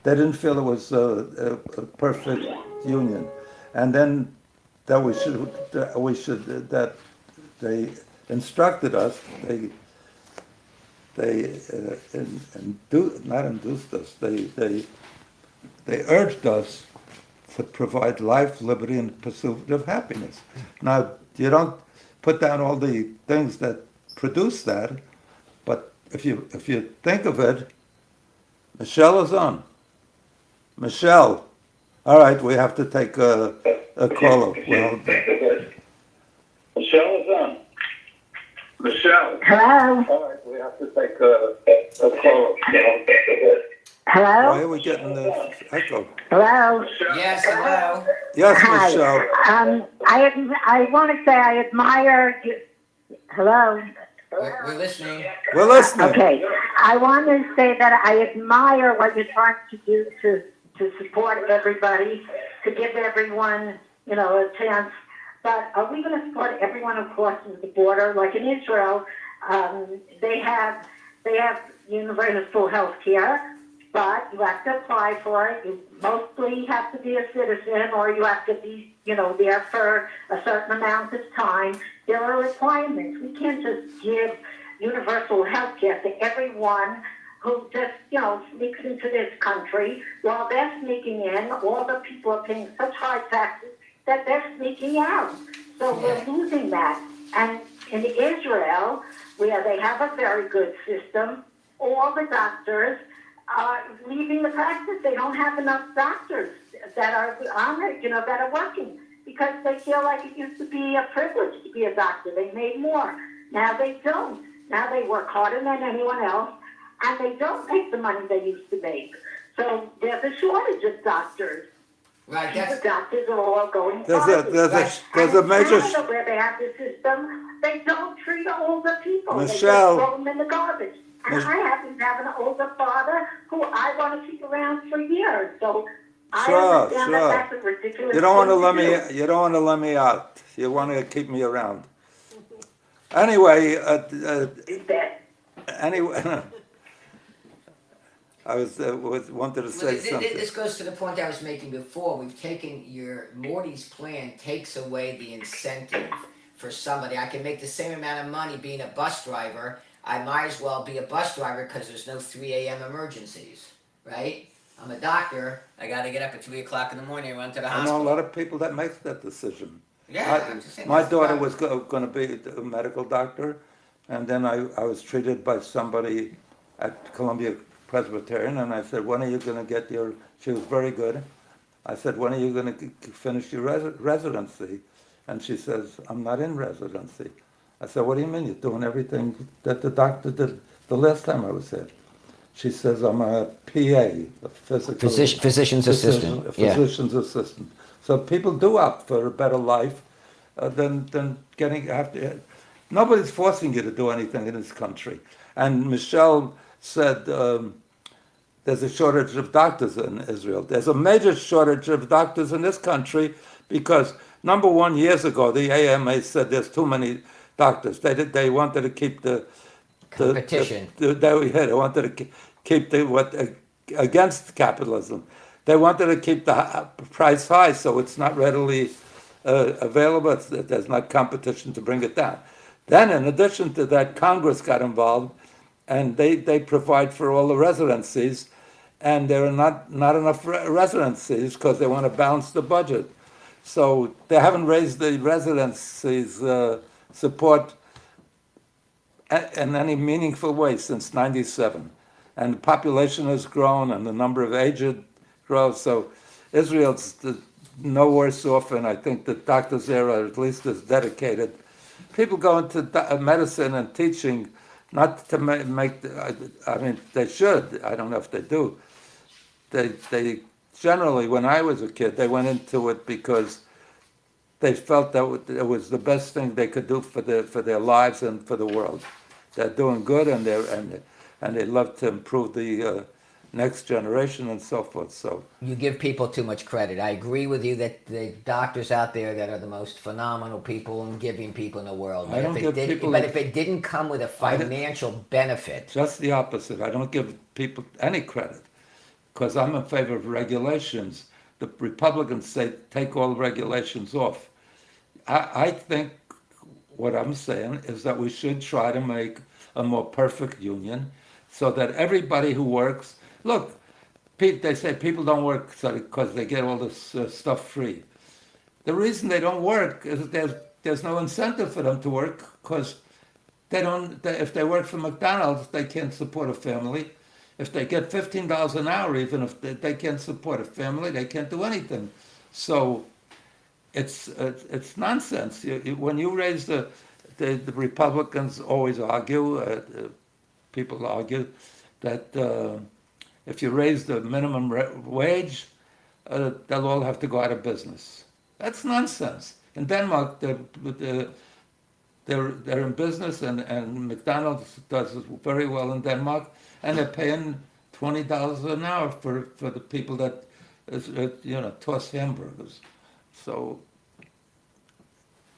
they didn't feel it was a perfect union. And then that they instructed us, not induced us, they urged us to provide life, liberty, and pursuit of happiness. Now, you don't put down all the things that produce that, but if you think of it, Michelle is on. Michelle, all right, we have to take a caller. Well, Michelle is on. Michelle. Hello? All right, we have to take a caller. Hello? Why are we getting this echo? Hello? Yes, hello. Yes, Hi. Michelle. I want to say I admire you. Hello? We're listening. We're listening. Okay. I want to say that I admire what you're trying to do to support everybody, to give everyone, a chance. But are we going to support everyone who crosses the border? Like in Israel, they have universal health care, but you have to apply for it. You mostly have to be a citizen, or you have to be, there for a certain amount of time. There are requirements. We can't just give universal health care to everyone who just, sneaks into this country. While they're sneaking in, all the people are paying such high taxes that they're sneaking out. So we're losing that. And in Israel, where they have a very good system, all the doctors are leaving the practice. They don't have enough doctors that are on it, that are working, because they feel like it used to be a privilege to be a doctor. They made more. Now they don't. Now they work harder than anyone else, and they don't make the money they used to make. So there's a shortage of doctors. Right, The doctors are all going There's and a in major. Canada, where they have the system, they don't treat older people. Michelle. They just throw them in the garbage. And I happen to have an older father who I want to keep around for years. So I understand that that's a ridiculous You don't want to thing let do. me. You don't want to let me out. You want to keep me around. Anyway, Is that anyway, I wanted to say something. This goes to the point I was making before. We've taken Morty's plan takes away the incentive for somebody. I can make the same amount of money being a bus driver. I might as well be a bus driver because there's no 3 a.m. emergencies, right? I'm a doctor. I got to get up at 3 o'clock in the morning and run to the I know hospital. a lot of people that make that decision. Yeah, I'm just saying My that's the daughter problem. was going to be a medical doctor, and then I was treated by somebody at Columbia Presbyterian, and I said, when are you going to get your, she was very good. I said, when are you going to finish your residency? And she says, I'm not in residency. I said, what do you mean? You're doing everything that the doctor did the last time I was there. She says, I'm a PA, a Physician's assistant. A physician's assistant. So people do opt for a better life than getting after. Nobody's forcing you to do anything in this country. And Michelle said there's a shortage of doctors in Israel. There's a major shortage of doctors in this country because, number one, years ago, the AMA said there's too many doctors. They wanted to keep the Competition. They wanted to keep against capitalism. They wanted to keep the price high so it's not readily available. There's not competition to bring it down. Then, in addition to that, Congress got involved, and they provide for all the residencies, and there are not enough residencies because they want to balance the budget. So they haven't raised the residencies support in any meaningful way since '97. And the population has grown and the number of aged grows. So Israel's no worse off, and I think the doctors there are at least as dedicated. People go into medicine and teaching not to make, I mean, they should. I don't know if they do. They generally, when I was a kid, they went into it because they felt that it was the best thing they could do for their lives and for the world. They're doing good, and they love to improve the next generation and so forth. So You give people too much credit. I agree with you that the doctors out there that are the most phenomenal people and giving people in the world. I don't give people- But if it didn't come with a financial benefit, just the opposite. I don't give people any credit because I'm in favor of regulations. The Republicans say take all regulations off. I think what I'm saying is that we should try to make a more perfect union so that everybody who works, look, they say people don't work because they get all this stuff free. The reason they don't work is there's no incentive for them to work because if they work for McDonald's, they can't support a family. If they get $15 an hour, even if they can't support a family, they can't do anything. So it's nonsense. When you raise the Republicans always argue, people argue that if you raise the minimum wage, they'll all have to go out of business. That's nonsense. In Denmark, they're in business, and McDonald's does very well in Denmark, and they're paying $20 an hour for the people that toss hamburgers. So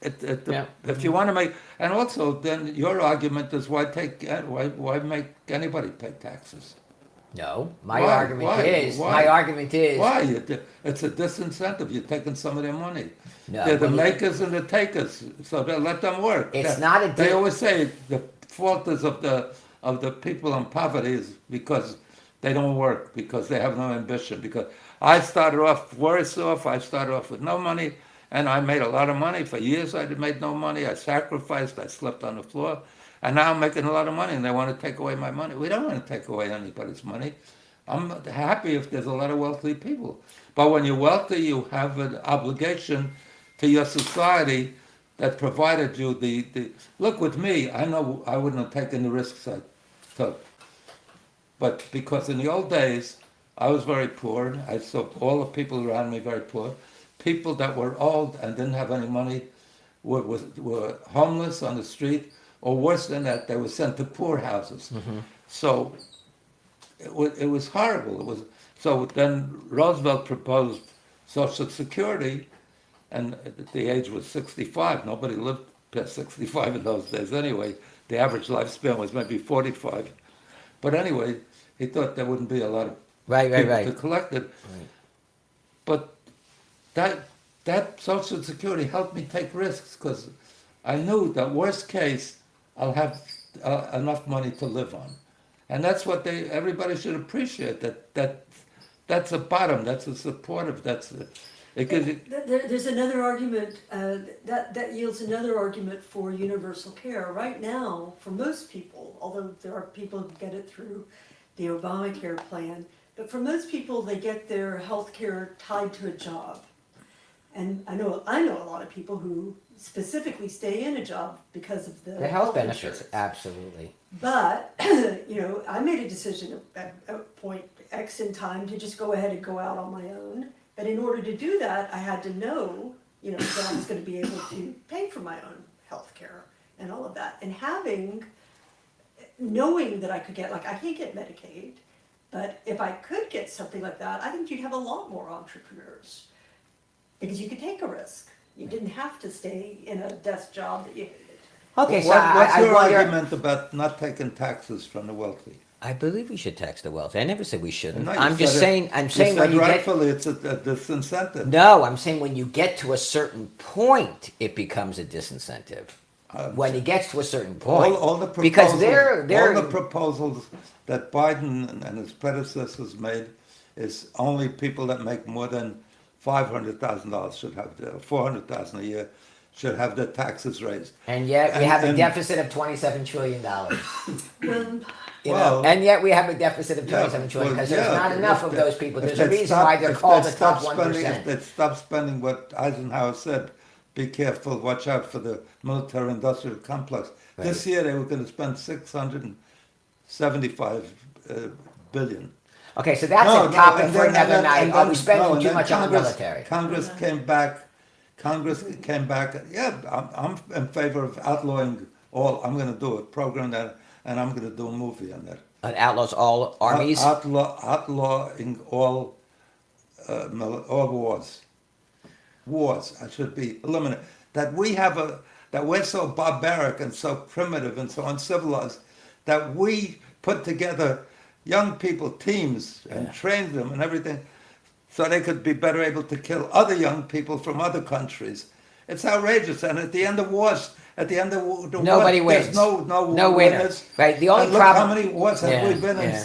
if you want to make, and also then your argument is why make anybody pay taxes? No, my Why? argument is Why? It's a disincentive. You're taking some of their money. No, They're the when you- makers and the takers, so they'll let them work. It's not a They di- always say the fault is of the people in poverty is because they don't work, because they have no ambition. Because I started off worse off. I started off with no money, and I made a lot of money. For years I made no money. I sacrificed. I slept on the floor. And now I'm making a lot of money, and they want to take away my money. We don't want to take away anybody's money. I'm happy if there's a lot of wealthy people. But when you're wealthy, you have an obligation to your society that provided you the look, with me, I know I wouldn't have taken the risks I took. But because in the old days, I was very poor. I saw all the people around me very poor. People that were old and didn't have any money were homeless on the street. Or worse than that, they were sent to poorhouses. Mm-hmm. So it was horrible. So then Roosevelt proposed Social Security, and the age was 65. Nobody lived past 65 in those days anyway. The average lifespan was maybe 45. But anyway, he thought there wouldn't be a lot of people to collect it. Right. But that Social Security helped me take risks because I knew that worst case, I'll have enough money to live on, and that's what everybody should appreciate. That's a bottom. That's a supportive. There's another argument that yields another argument for universal care. Right now, for most people, although there are people who get it through the Obamacare plan, but for most people, they get their health care tied to a job. And I know a lot of people who specifically stay in a job because of the health benefits. Insurance. Absolutely. But I made a decision at point X in time to just go ahead and go out on my own. But in order to do that, I had to know, that I was going to be able to pay for my own health care and all of that. And knowing that I could get, I can't get Medicaid, but if I could get something like that, I think you'd have a lot more entrepreneurs. Because you could take a risk. You didn't have to stay in a desk job that you hated. Okay, so what's your wonder, argument about not taking taxes from the wealthy? I believe we should tax the wealthy. I never said we shouldn't. No, you I'm just said saying. I'm saying when you rightfully it's a disincentive. No, I'm saying when you get to a certain point, it becomes a disincentive. When it gets to a certain point, all the proposals, because all the proposals that Biden and his predecessors made is only people that make more than $500,000 should have $400,000 a year should have their taxes raised. And yet we have a deficit of $27 trillion. And yet we have a deficit of $27 trillion because there's not enough of those people. There's a reason why they're called the top 1%. If they stop spending what Eisenhower said, be careful, watch out for the military-industrial complex. Right. This year they were going to spend $675 billion. Okay, so that's a topic for another night. Are we spending too much on the military? Congress came back. Yeah, I'm in favor of outlawing all. I'm going to do a program that, and I'm going to do a movie on that. It outlaws all armies? Outlawing all wars. Wars should be eliminated. That we're so barbaric and so primitive and so uncivilized that we put together young people, teams, and train them and everything so they could be better able to kill other young people from other countries. It's outrageous. And at the end of wars, at the end of the Nobody war, wins. there's no No winner. winners. Right, the only And look problem- how many wars have Yeah, we been in yeah.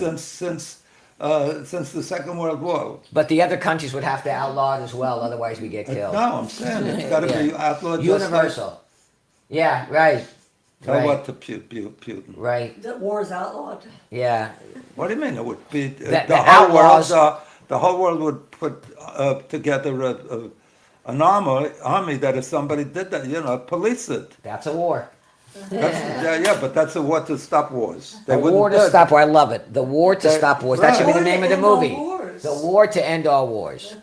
since the Second World War. But the other countries would have to outlaw it as well, otherwise we get killed. No, I'm saying it's got to be Yeah. outlawed. just like- Universal. Yeah, right. Tell Right. what to Putin. Right. That war is outlawed. Yeah. What do you mean? It would be The outlaws- the whole world would put together an army that if somebody did that, police it. That's a war. Yeah, but that's a war to stop wars. They The wouldn't war do to it. stop war. I love it. The war to stop wars. That should be the War to name of the end all movie. wars. The war to end all wars.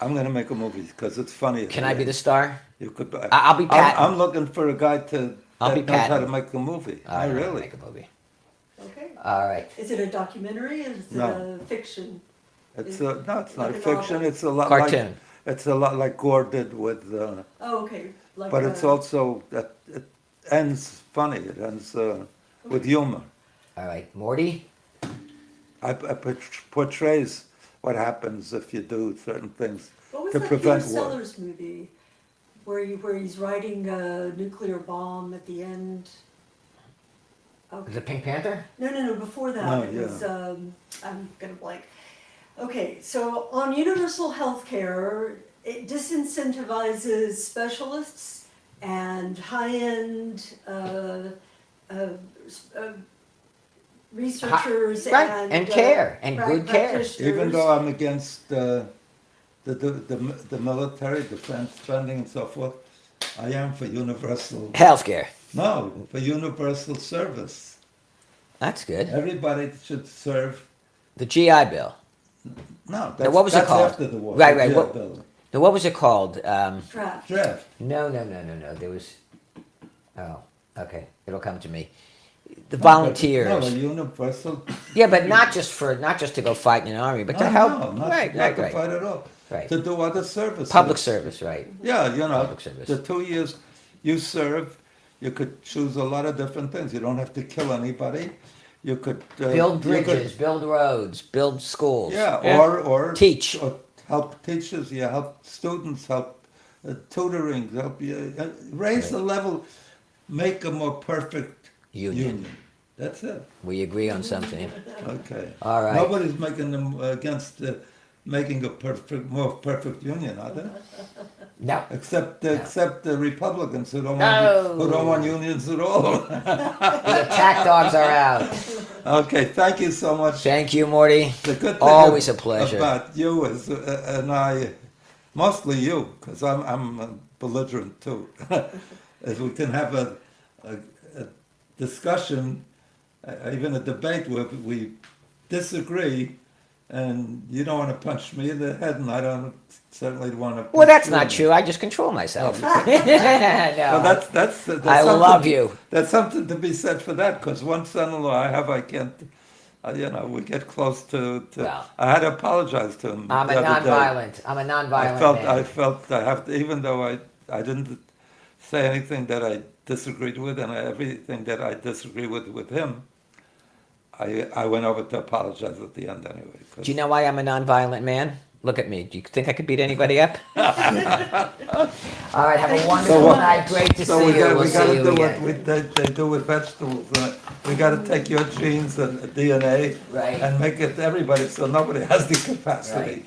I'm going to make a movie because it's funny. Can I be the star? You could. I'll be Patton. I'm looking for a guy I'll that be knows how Patton. to make a movie. All right, I'll Really. make a movie. Okay. All right. Is it a documentary? Is it No. a fiction? No, it's Like not a fiction. novel? It's a lot Cartoon. It's a lot like Gore did with. Oh, okay. Like But it's also that it ends funny. It ends with humor. All right. Morty? I portrays what happens if you do certain things What was to that Peter prevent war. Sellers movie where he's writing a nuclear bomb at the end? The Okay. Pink Panther? No, before that, No, it yeah. was, I'm gonna blank. Okay, so on universal health care, it disincentivizes specialists and high-end, researchers Right, and. and care, and good care. practitioners. Even though I'm against the military defense spending and so forth, I am for universal. Healthcare. No, for universal service. That's good. Everybody should serve. The GI Bill. No, that's, what was it that's called? after the war. Right, right. Yeah, What- Bill. Now, what was it called? Draft. Draft. No. There was. Oh, okay. It'll come to me. The volunteers. No, a universal. Yeah, but not just to go fight in an army, but to help. No, not, right, not to right. fight at all. Right. To do other services. Public service, right? Yeah, Public service. the 2 years you serve, you could choose a lot of different things. You don't have to kill anybody. You could Build you could- bridges, build roads, build schools. Yeah, or Teach. or help teachers. Yeah, help students. Help tutoring. Help raise the level, make a more perfect Union. That's it. We agree on something. Okay. All right. Nobody's making them against making a more perfect union, are they? No. Except the Republicans who don't No. want unions at all. The attack dogs are out. Okay, thank you so much. Thank you, Morty. The good thing Always a pleasure. about you is, and I, mostly you, because I'm belligerent too, is we can have a discussion, even a debate where we disagree, and you don't want to punch me in the head, and I don't certainly want to. Well, that's not true. I just control myself. No. Well, that's I something- love you. There's something to be said for that, because one son-in-law I can't, we get close to. Well. I had to apologize to him. I'm a the other day. I'm a nonviolent I man. felt I have to, even though I didn't say anything that I disagreed with, and everything that I disagree with him, I went over to apologize at the end anyway. 'cause- Do you know why I'm a nonviolent man? Look at me. Do you think I could beat anybody up? All right. Have a wonderful what- night. Great to So see we you. got We'll we got see to you do what again. they do with vegetables. We got to take your genes and DNA Right. and make it everybody, so nobody has the capacity. Right.